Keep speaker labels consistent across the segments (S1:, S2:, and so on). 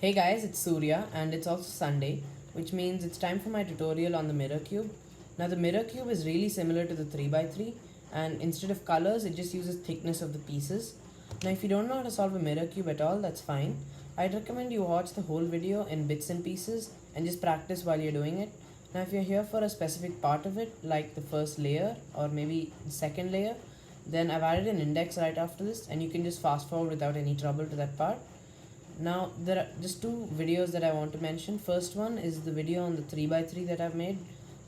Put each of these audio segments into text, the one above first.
S1: Hey guys, it's Surya and it's also Sunday, which means it's time for my tutorial on the mirror cube. Now the mirror cube is really similar to the 3x3 and instead of colors it just uses thickness of the pieces. Now if you don't know how to solve a mirror cube at all, that's fine. I'd recommend you watch the whole video in bits and pieces and just practice while you're doing it. Now if you're here for a specific part of it, like the first layer or maybe the second layer, then I've added an index right after this and you can just fast forward without any trouble to that part. Now there are just two videos that I want to mention. First one is the video on the 3x3 that I've made.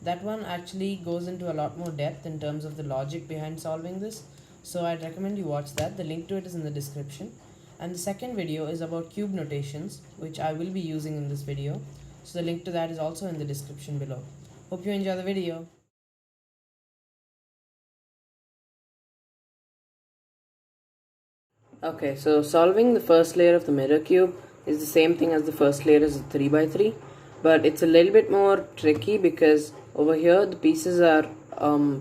S1: That one actually goes into a lot more depth in terms of the logic behind solving this. So I'd recommend you watch that. The link to it is in the description. And the second video is about cube notations, which I will be using in this video. So the link to that is also in the description below. Hope you enjoy the video. Okay, so solving the first layer of the mirror cube is the same thing as the first layer as the 3x3, but it's a little bit more tricky because over here the pieces are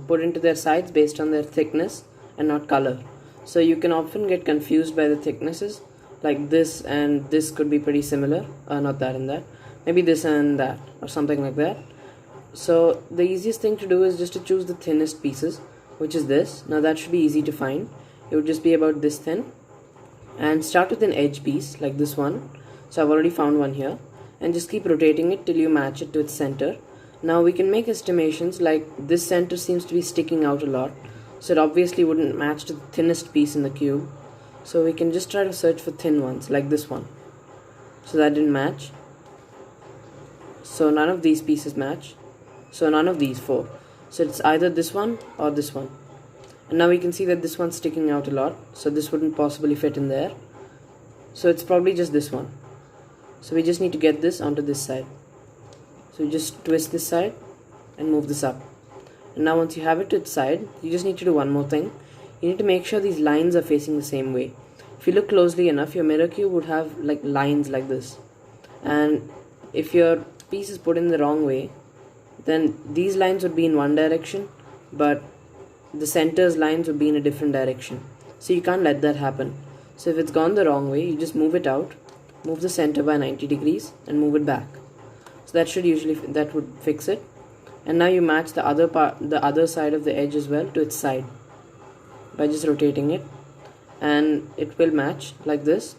S1: put into their sides based on their thickness and not color. So you can often get confused by the thicknesses, like this and this could be pretty similar, not that and that, maybe this and that or something like that. So the easiest thing to do is just to choose the thinnest pieces, which is this. Now that should be easy to find. It would just be about this thin. And start with an edge piece like this one. So I've already found one here, and just keep rotating it till you match it to its center. Now we can make estimations like this center seems to be sticking out a lot, so it obviously wouldn't match to the thinnest piece in the cube. So we can just try to search for thin ones like this one. So that didn't match, so none of these pieces match, so none of these four. So it's either this one or this one. And now we can see that this one's sticking out a lot, so this wouldn't possibly fit in there. So it's probably just this one. So we just need to get this onto this side. So you just twist this side and move this up. And now once you have it to its side, you just need to do one more thing. You need to make sure these lines are facing the same way. If you look closely enough, your mirror cube would have like lines like this. And if your piece is put in the wrong way, then these lines would be in one direction, but the center's lines would be in a different direction. So you can't let that happen. So if it's gone the wrong way, you just move it out, move the center by 90 degrees and move it back. So that would fix it. And now you match the other side of the edge as well to its side by just rotating it, and it will match like this.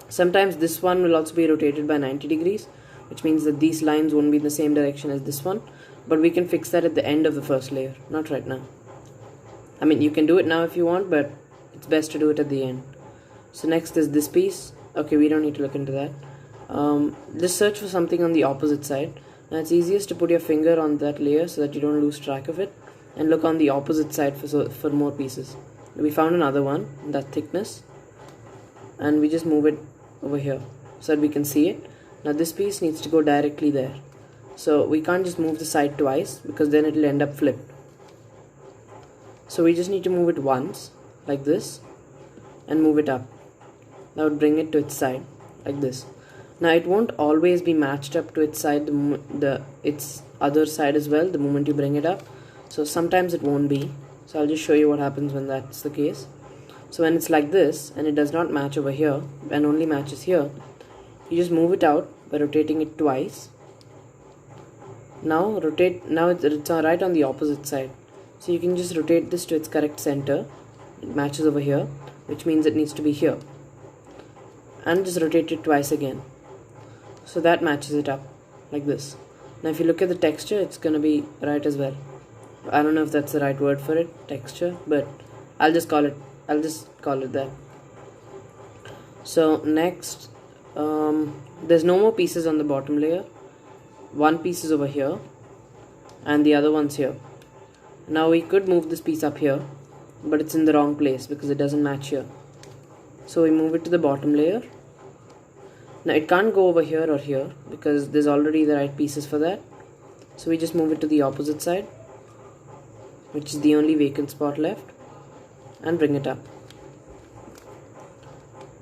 S1: Sometimes this one will also be rotated by 90 degrees, which means that these lines won't be in the same direction as this one, but we can fix that at the end of the first layer, not right now. I mean, you can do it now if you want, but it's best to do it at the end. So next is this piece. Okay, we don't need to look into that. Just search for something on the opposite side. Now it's easiest to put your finger on that layer so that you don't lose track of it, and look on the opposite side for more pieces. We found another one, that thickness, and we just move it over here so that we can see it. Now this piece needs to go directly there. So we can't just move the side twice because then it'll end up flipped. So we just need to move it once, like this, and move it up. That would bring it to its side, like this. Now it won't always be matched up to its side, its other side as well, the moment you bring it up. So sometimes it won't be. So I'll just show you what happens when that's the case. So when it's like this, and it does not match over here, and only matches here, you just move it out by rotating it twice. Now it's right on the opposite side. So you can just rotate this to its correct center. It matches over here, which means it needs to be here. And just rotate it twice again. So that matches it up, like this. Now if you look at the texture, it's going to be right as well. I don't know if that's the right word for it, texture, but I'll just call it that. So next, there's no more pieces on the bottom layer. One piece is over here, and the other one's here. Now we could move this piece up here, but it's in the wrong place because it doesn't match here. So we move it to the bottom layer. Now it can't go over here or here because there's already the right pieces for that. So we just move it to the opposite side, which is the only vacant spot left, and bring it up.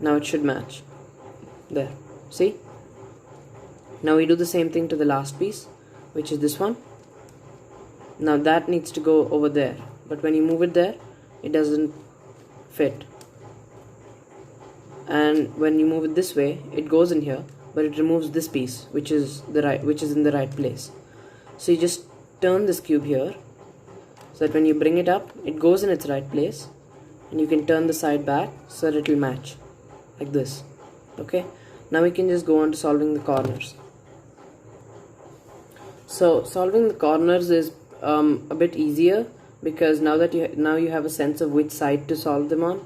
S1: Now it should match. There. See? Now we do the same thing to the last piece, which is this one. Now that needs to go over there, but when you move it there, it doesn't fit. And when you move it this way, it goes in here, but it removes this piece, which is in the right place. So you just turn this cube here, so that when you bring it up, it goes in its right place, and you can turn the side back so that it will match, like this. Okay, now we can just go on to solving the corners. So solving the corners is a bit easier, because now you have a sense of which side to solve them on,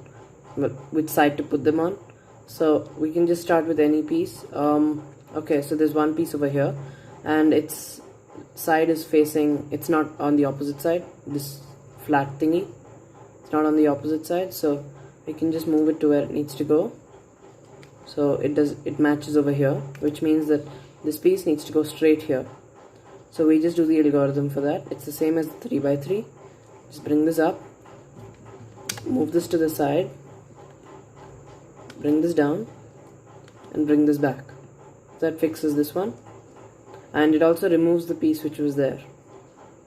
S1: which side to put them on. So we can just start with any piece. Okay, so there's one piece over here, and its side is facing, it's not on the opposite side, this flat thingy, it's not on the opposite side, so we can just move it to where it needs to go. So it matches over here, which means that this piece needs to go straight here. So we just do the algorithm for that. It's the same as the 3x3. Just bring this up, move this to the side, bring this down, and bring this back. That fixes this one, and it also removes the piece which was there.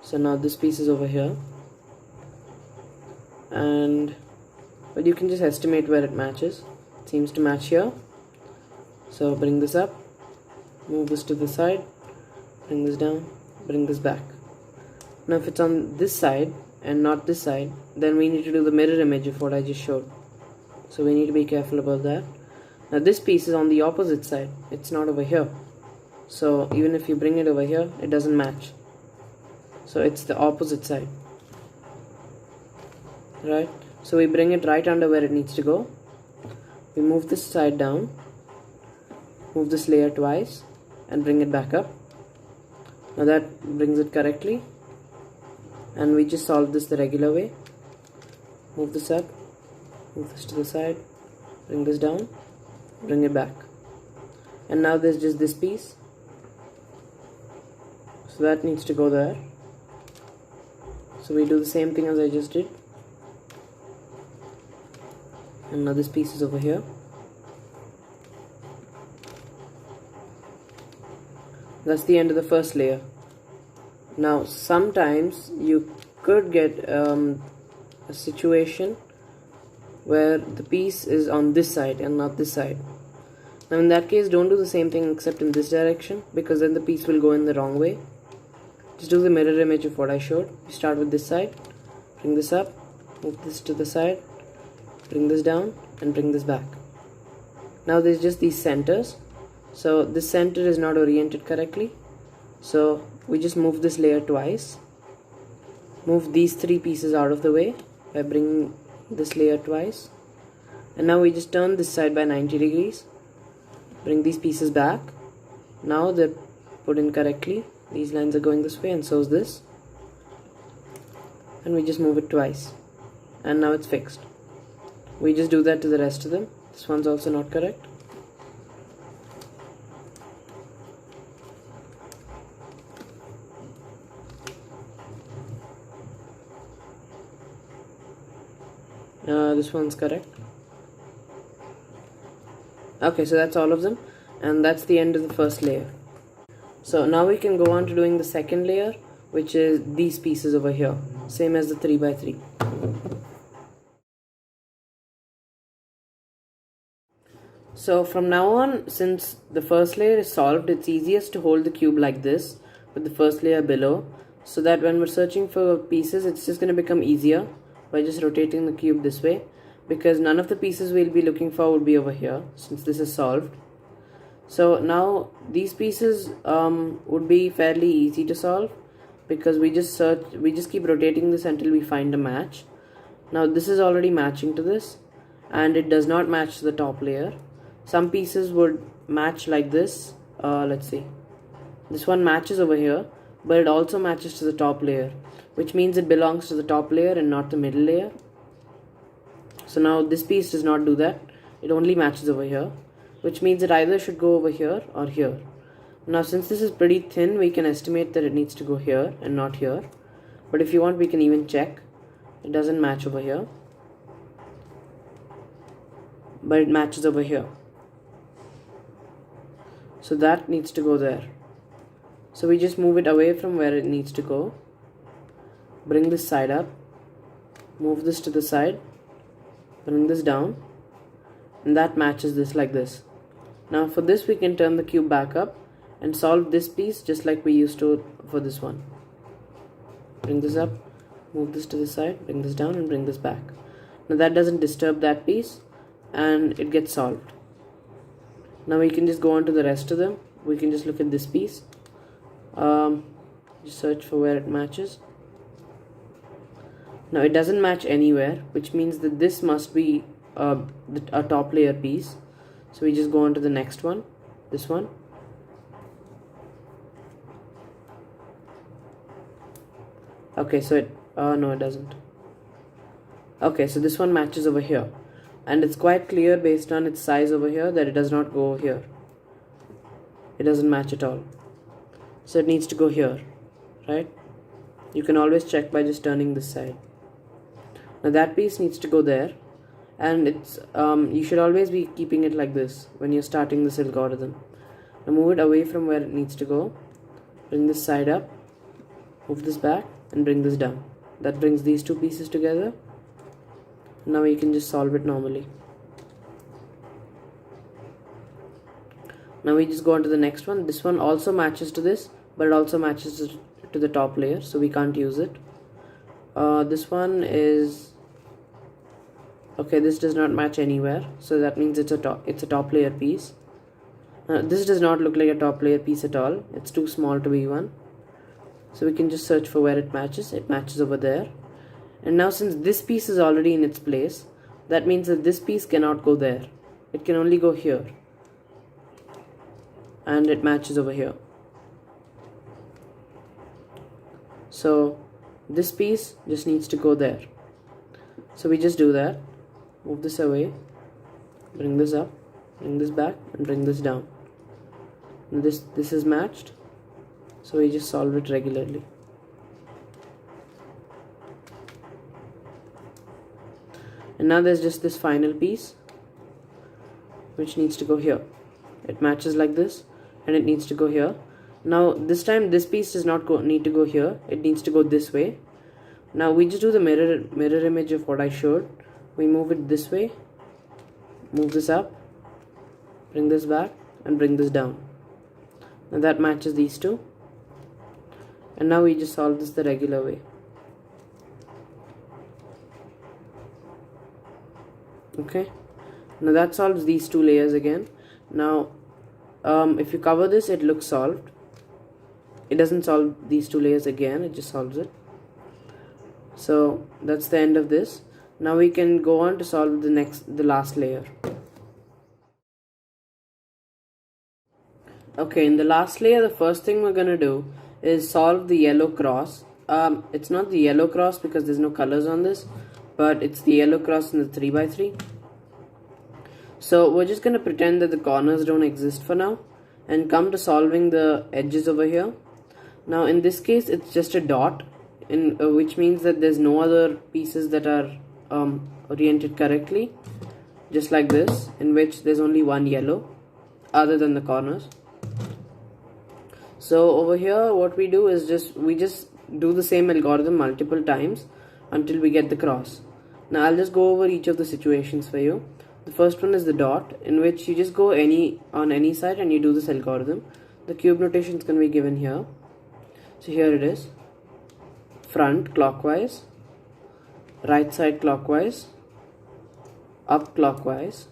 S1: So now this piece is over here, but you can just estimate where it matches. It seems to match here. So bring this up, move this to the side, bring this down, bring this back. Now if it's on this side and not this side, then we need to do the mirror image of what I just showed. So we need to be careful about that. Now this piece is on the opposite side, it's not over here. So even if you bring it over here, it doesn't match. So it's the opposite side, right? So we bring it right under where it needs to go. We move this side down, move this layer twice, and bring it back up. Now that brings it correctly, and we just solve this the regular way. Move this up, move this to the side, bring this down, bring it back. And now there's just this piece, so that needs to go there. So we do the same thing as I just did. And now this piece is over here. That's the end of the first layer. Now sometimes you could get a situation where the piece is on this side and not this side. Now in that case, don't do the same thing except in this direction, because then the piece will go in the wrong way. Just do the mirror image of what I showed. You start with this side, bring this up, move this to the side, bring this down, and bring this back. Now there's just these centers. So this center is not oriented correctly, so we just move this layer twice, move these three pieces out of the way by bringing this layer twice, and now we just turn this side by 90 degrees, bring these pieces back. Now they're put in correctly, these lines are going this way, and so is this, and we just move it twice, and now it's fixed. We just do that to the rest of them. This one's also not correct. This one's correct. Okay, so that's all of them, and that's the end of the first layer. So now we can go on to doing the second layer, which is these pieces over here, same as the 3x3. So from now on, since the first layer is solved, it's easiest to hold the cube like this with the first layer below, so that when we're searching for pieces, it's just going to become easier by just rotating the cube this way, because none of the pieces we'll be looking for would be over here since this is solved. So now these pieces would be fairly easy to solve, because we just keep rotating this until we find a match. Now this is already matching to this, and it does not match to the top layer. Some pieces would match like this. Let's see, this one matches over here, but it also matches to the top layer, which means it belongs to the top layer and not the middle layer. So now this piece does not do that, it only matches over here, which means it either should go over here or here. Now since this is pretty thin, we can estimate that it needs to go here and not here, but if you want we can even check. It doesn't match over here, but it matches over here, so that needs to go there. So we just move it away from where it needs to go, bring this side up, move this to the side, bring this down, and that matches this like this. Now for this we can turn the cube back up and solve this piece just like we used to for this one. Bring this up, move this to the side, bring this down and bring this back. Now that doesn't disturb that piece and it gets solved. Now we can just go on to the rest of them. We can just look at this piece. Just search for where it matches. Now it doesn't match anywhere, which means that this must be a top layer piece. So we just go on to the next one, this one. Okay, so no, it doesn't. Okay, so this one matches over here, and it's quite clear based on its size over here that it does not go over here. It doesn't match at all. So it needs to go here, right? You can always check by just turning this side. Now that piece needs to go there, and it's you should always be keeping it like this when you're starting this algorithm. Now move it away from where it needs to go. Bring this side up, move this back, and bring this down. That brings these two pieces together. Now you can just solve it normally. Now we just go on to the next one. This one also matches to this, but it also matches to the top layer, so we can't use it. This one is okay. This does not match anywhere, so that means it's a top layer piece. This does not look like a top layer piece at all. It's too small to be one. So we can just search for where it matches. It matches over there. And now since this piece is already in its place, that means that this piece cannot go there. It can only go here. And it matches over here. So this piece just needs to go there. So we just do that. Move this away. Bring this up. Bring this back. And bring this down. And this is matched. So we just solve it regularly. And now there's just this final piece which needs to go here. It matches like this and it needs to go here. Now this time this piece does not need to go here. It needs to go this way. Now we just do the mirror image of what I showed. We move it this way, move this up, bring this back and bring this down. Now that matches these two. And now we just solve this the regular way. Okay, now that solves these two layers again. Now if you cover this, it looks solved. It doesn't solve these two layers again, it just solves it. So that's the end of this. Now we can go on to solve the last layer. Okay, in the last layer, the first thing we're gonna do is solve the yellow cross. It's not the yellow cross because there's no colors on this, but it's the yellow cross in the 3x3. So we're just going to pretend that the corners don't exist for now and come to solving the edges over here. Now in this case it's just a dot, which means that there's no other pieces that are oriented correctly, just like this, in which there's only one yellow other than the corners. So over here what we do is we just do the same algorithm multiple times until we get the cross. Now I'll just go over each of the situations for you. The first one is the dot, in which you just go on any side and you do this algorithm. The cube notation is going to be given here. So here it is. Front clockwise, right side clockwise, up clockwise,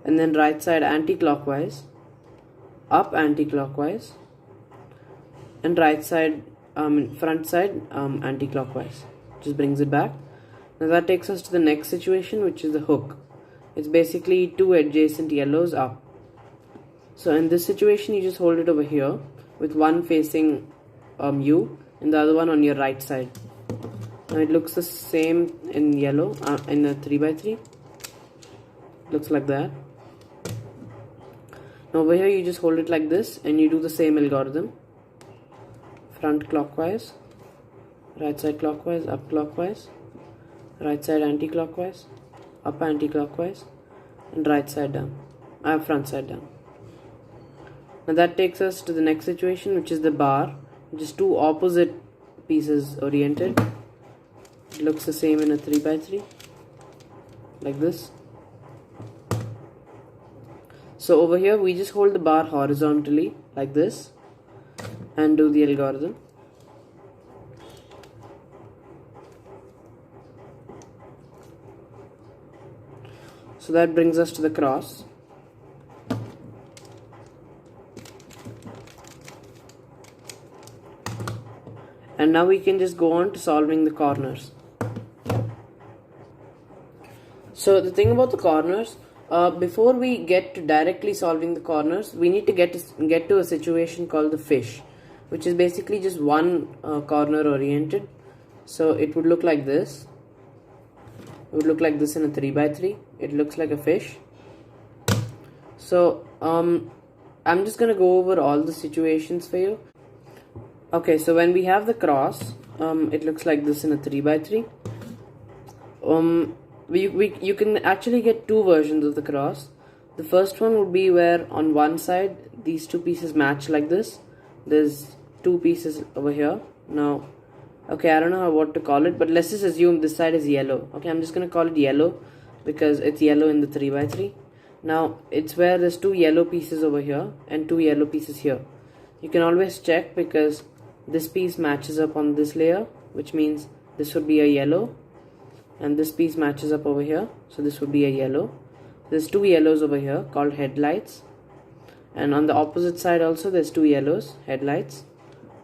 S1: and then right side anti-clockwise, up anti-clockwise, and right side front side anti-clockwise. Just brings it back. Now that takes us to the next situation, which is the hook. It's basically two adjacent yellows up. So in this situation you just hold it over here with one facing you and the other one on your right side. Now it looks the same in yellow in a 3x3. Looks like that. Now over here you just hold it like this and you do the same algorithm. Front clockwise, right side clockwise, up clockwise, right side anti-clockwise, up anti-clockwise, and right side down, front side down. Now that takes us to the next situation, which is the bar, which is two opposite pieces oriented. It looks the same in a 3x3, like this. So over here we just hold the bar horizontally like this and do the algorithm. So that brings us to the cross. And now we can just go on to solving the corners. So the thing about the corners, before we get to directly solving the corners, we need to get to a situation called the fish, which is basically just one corner oriented. So it would look like this. It would look like this in a 3x3. It looks like a fish. So I'm just gonna go over all the situations for you. Okay, so when we have the cross, it looks like this in a 3x3. You can actually get two versions of the cross. The first one would be where on one side these two pieces match like this. There's two pieces over here. Now, okay, I don't know what to call it, but let's just assume this side is yellow. Okay, I'm just gonna call it yellow because it's yellow in the 3x3. Now, it's where there's two yellow pieces over here and two yellow pieces here. You can always check because this piece matches up on this layer, which means this would be a yellow, and this piece matches up over here, so this would be a yellow. There's two yellows over here called headlights, and on the opposite side also there's two yellows, headlights.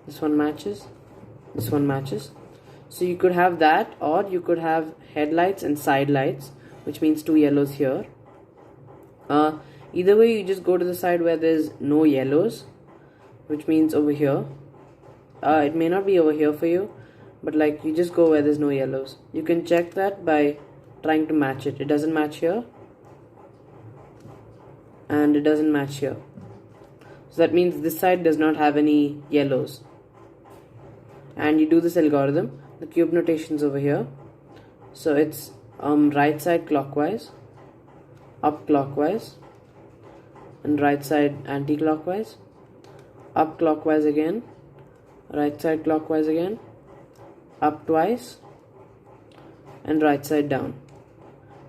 S1: This one matches, this one matches. So you could have that, or you could have headlights and side lights, which means two yellows here. Either way, you just go to the side where there's no yellows, which means over here. It may not be over here for you, but like you just go where there's no yellows. You can check that by trying to match it. It doesn't match here, and it doesn't match here. So that means this side does not have any yellows. And you do this algorithm. The cube notation's over here. So it's right side clockwise, up clockwise, and right side anti-clockwise, up clockwise again, right side clockwise again, up twice, and right side down.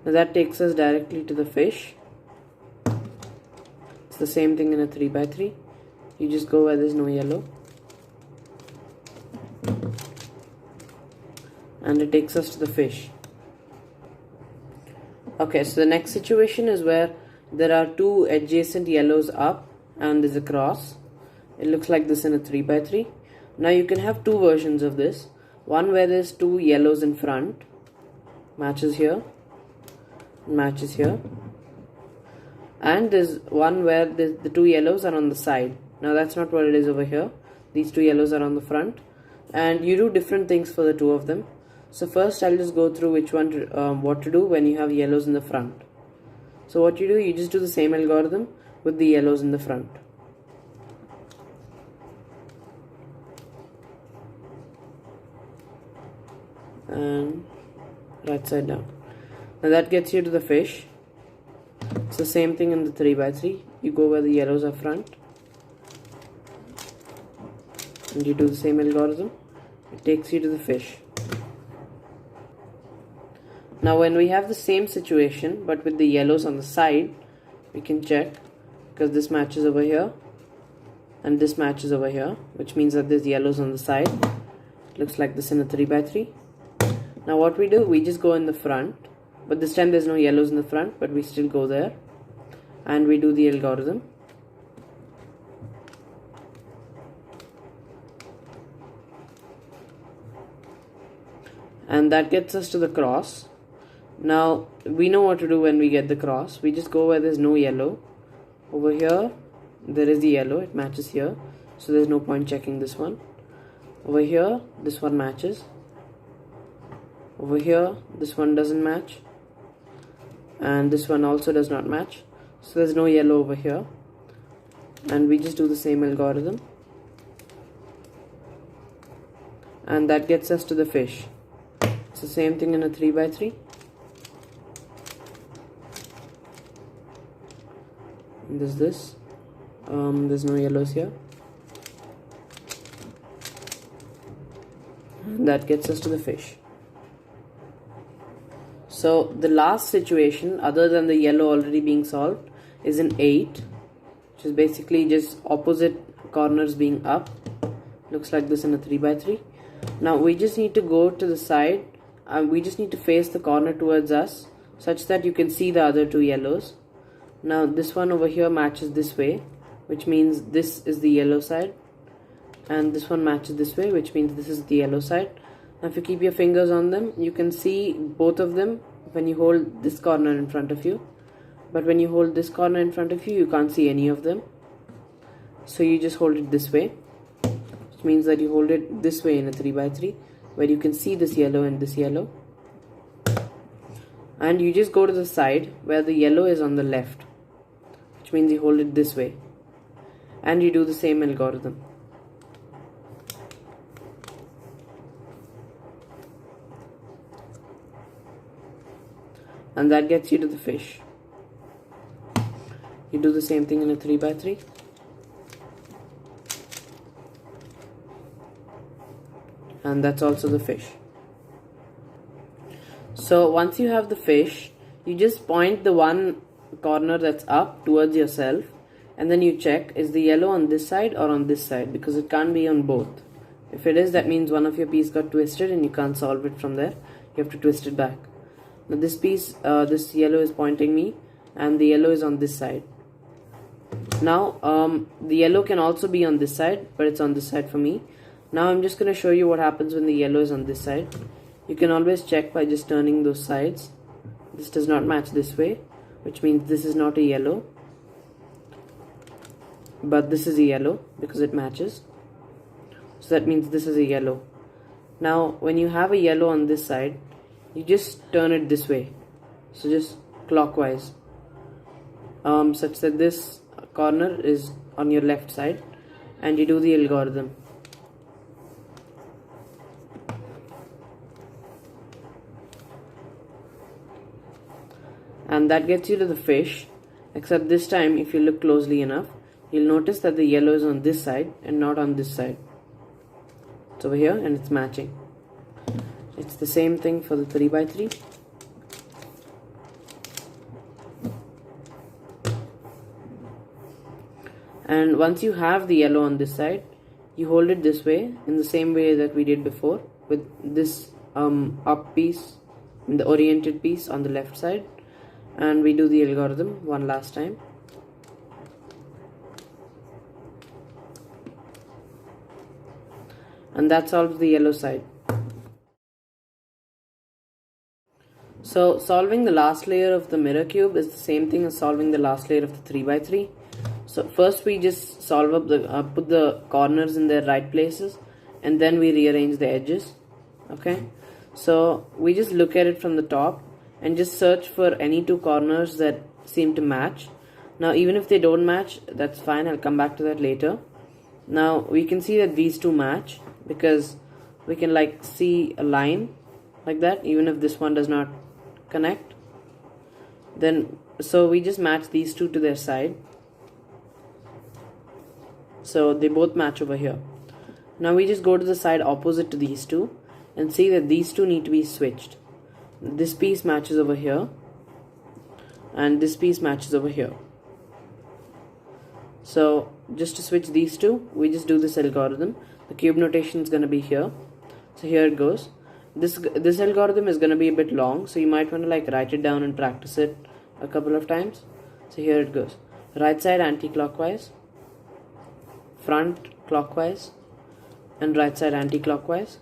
S1: Now that takes us directly to the fish. It's the same thing in a 3x3. You just go where there's no yellow, and it takes us to the fish. Okay, so the next situation is where there are two adjacent yellows up and there's a cross. It looks like this in a 3x3. Now you can have two versions of this. One where there's two yellows in front, matches here, matches here. And there's one where the two yellows are on the side. Now that's not what it is over here. These two yellows are on the front. And you do different things for the two of them. So first I'll just go through which one what to do when you have yellows in the front. So what you do, you just do the same algorithm with the yellows in the front. And right side down. Now that gets you to the fish. It's the same thing in the 3x3. You go where the yellows are front, and you do the same algorithm. It takes you to the fish. Now when we have the same situation but with the yellows on the side, we can check because this matches over here and this matches over here, which means that there's yellows on the side. It looks like this in a 3x3. Now what we do, we just go in the front, but this time there's no yellows in the front, but we still go there and we do the algorithm. And that gets us to the cross. Now we know what to do when we get the cross. We just go where there's no yellow. Over here there is the yellow, it matches here, so there's no point checking this one. Over here this one matches. Over here this one doesn't match, and this one also does not match, so there's no yellow over here. And we just do the same algorithm, and that gets us to the fish. It's the same thing in a 3x3. And there's this. There's no yellows here. And that gets us to the fish. So the last situation, other than the yellow already being solved, is an 8. which is basically just opposite corners being up. Looks like this in a 3x3. Now we just need to go to the side. We just need to face the corner towards us such that you can see the other two yellows. Now this one over here matches this way, which means this is the yellow side, and this one matches this way, which means this is the yellow side. Now if you keep your fingers on them, you can see both of them when you hold this corner in front of you, but when you hold this corner in front of you, you can't see any of them. So you just hold it this way, which means that you hold it this way in a 3x3 where you can see this yellow and this yellow, and you just go to the side where the yellow is on the left, which means you hold it this way, and you do the same algorithm. And that gets you to the fish. You do the same thing in a 3x3. And that's also the fish. So once you have the fish, you just point the one corner that's up towards yourself, and then you check, is the yellow on this side or on this side, because it can't be on both. If it is, that means one of your pieces got twisted and you can't solve it from there. You have to twist it back. Now this piece, this yellow is pointing me, and the yellow is on this side. Now the yellow can also be on this side, but it's on this side for me. Now I'm just going to show you what happens when the yellow is on this side. You can always check by just turning those sides. This does not match this way, which means this is not a yellow, but this is a yellow because it matches. So that means this is a yellow. Now when you have a yellow on this side, you just turn it this way, so just clockwise, such that this corner is on your left side, and you do the algorithm. And that gets you to the fish, except this time if you look closely enough, you'll notice that the yellow is on this side and not on this side. It's over here and it's matching. It's the same thing for the 3x3. And once you have the yellow on this side, you hold it this way in the same way that we did before, with this up piece, the oriented piece on the left side, and we do the algorithm one last time. And that solves the yellow side. So solving the last layer of the mirror cube is the same thing as solving the last layer of the 3x3. So first we just solve up the put the corners in their right places, and then we rearrange the edges. Okay, so we just look at it from the top and just search for any two corners that seem to match. Now even if they don't match, that's fine, I'll come back to that later. Now we can see that these two match because we can like see a line like that even if this one does not connect. Then so we just match these two to their side, so they both match over here. Now we just go to the side opposite to these two and see that these two need to be switched. This piece matches over here and this piece matches over here. So just to switch these two, we just do this algorithm. The cube notation is going to be here. So here it goes. This algorithm is going to be a bit long, so you might want to like write it down and practice it a couple of times. So here it goes. Right side anti-clockwise, front clockwise, and right side anti-clockwise.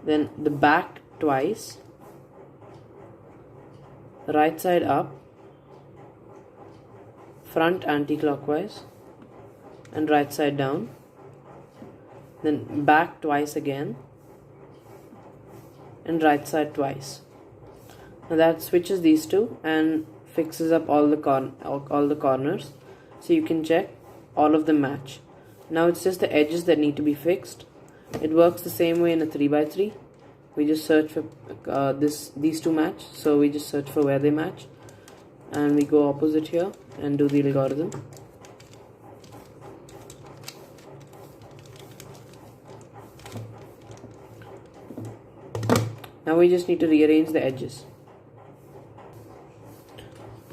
S1: Then the back twice, right side up, front anti-clockwise, and right side down. Then back twice again, and right side twice. Now that switches these two and fixes up all the corners, so you can check all of them match. Now it's just the edges that need to be fixed. It works the same way in a 3x3. We just search for these two match, so we just search for where they match, and we go opposite here and do the algorithm. Now we just need to rearrange the edges.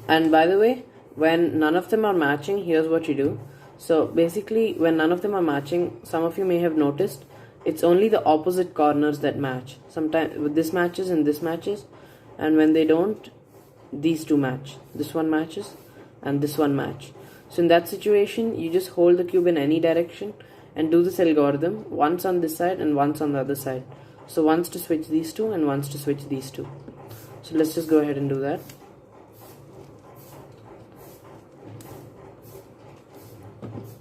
S1: And by the way, when none of them are matching, here's what you do. So basically, when none of them are matching, some of you may have noticed it's only the opposite corners that match. Sometimes this matches and this matches, and when they don't, these two match. This one matches and this one match. So in that situation, you just hold the cube in any direction and do this algorithm once on this side and once on the other side. So once to switch these two and once to switch these two. So let's just go ahead and do that.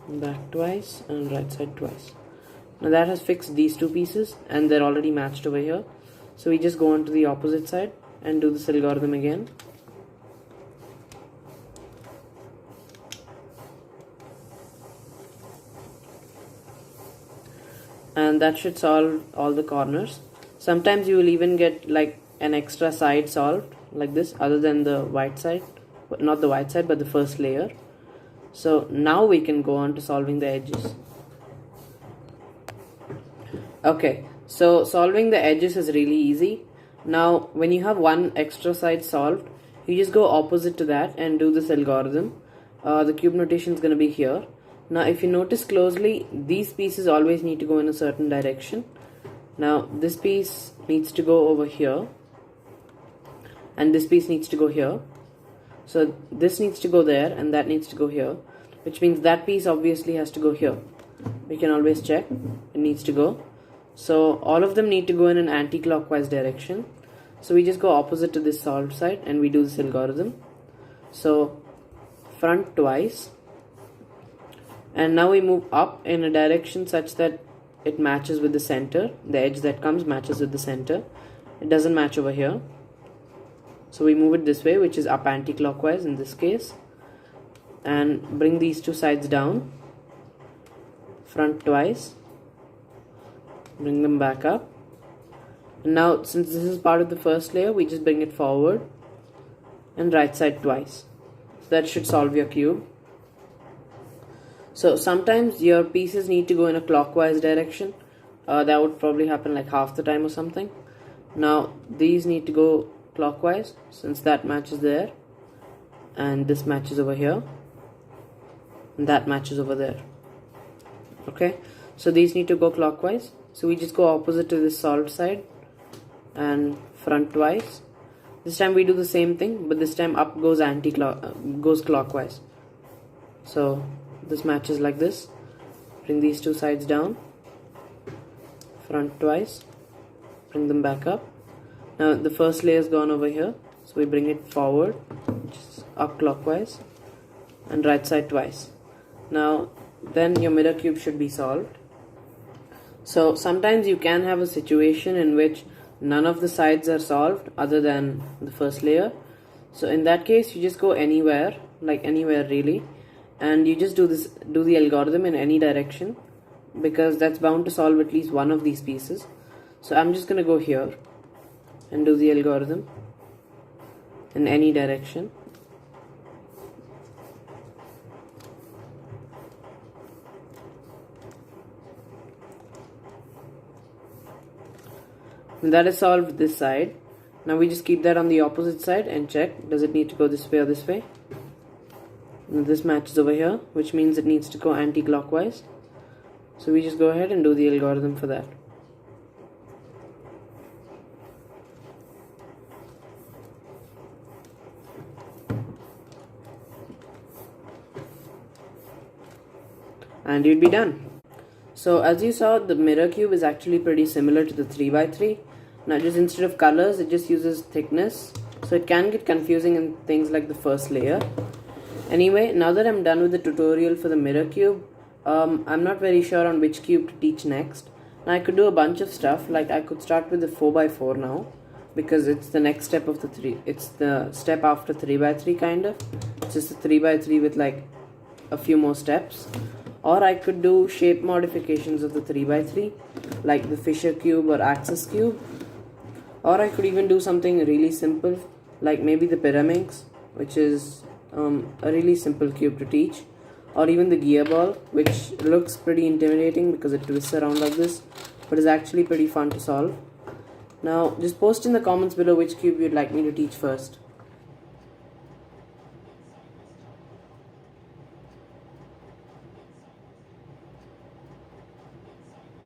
S1: Back twice and right side twice. Now that has fixed these two pieces and they're already matched over here. So we just go on to the opposite side and do this algorithm again. And that should solve all the corners. Sometimes you will even get like an extra side solved like this, other than the white side, not the white side but the first layer. So now we can go on to solving the edges. Okay, so solving the edges is really easy. Now when you have one extra side solved, you just go opposite to that and do this algorithm. The cube notation is going to be here. Now if you notice closely, these pieces always need to go in a certain direction. Now this piece needs to go over here and this piece needs to go here. So this needs to go there and that needs to go here, which means that piece obviously has to go here. We can always check, it needs to go. So all of them need to go in an anti-clockwise direction. So we just go opposite to this solved side and we do this algorithm. So front twice, and now we move up in a direction such that it matches with the center. The edge that comes matches with the center. It doesn't match over here. So we move it this way, which is up anti-clockwise in this case, and bring these two sides down, front twice, bring them back up. And now since this is part of the first layer, we just bring it forward and right side twice. So that should solve your cube. So sometimes your pieces need to go in a clockwise direction. That would probably happen like half the time or something. Now these need to go clockwise since that matches there, and this matches over here, and that matches over there. Okay, so these need to go clockwise. So we just go opposite to this solved side and front twice. This time we do the same thing, but this time up goes goes clockwise. So this matches like this. Bring these two sides down, front twice, bring them back up. Now the first layer is gone over here, so we bring it forward, which is up clockwise, and right side twice. Now then your mirror cube should be solved. So sometimes you can have a situation in which none of the sides are solved other than the first layer. So in that case, you just go anywhere, like anywhere really, and you just do the algorithm in any direction, because that's bound to solve at least one of these pieces. So I'm just gonna go here and do the algorithm in any direction. And that is solved this side. Now we just keep that on the opposite side and check, does it need to go this way or this way? And this matches over here, which means it needs to go anti-clockwise. So we just go ahead and do the algorithm for that. And you'd be done. So as you saw, the mirror cube is actually pretty similar to the 3x3. Now just instead of colors, it just uses thickness. So it can get confusing in things like the first layer. Anyway, now that I'm done with the tutorial for the mirror cube, I'm not very sure on which cube to teach next. Now I could do a bunch of stuff, like I could start with the 4x4 now, because it's the next step of the 3. It's the step after 3x3 kind of. It's just a 3x3 with like a few more steps. Or I could do shape modifications of the 3x3, like the Fisher cube or axis cube. Or I could even do something really simple, like maybe the pyramids, which is a really simple cube to teach. Or even the gear ball, which looks pretty intimidating because it twists around like this, but is actually pretty fun to solve. Now just post in the comments below which cube you'd like me to teach first.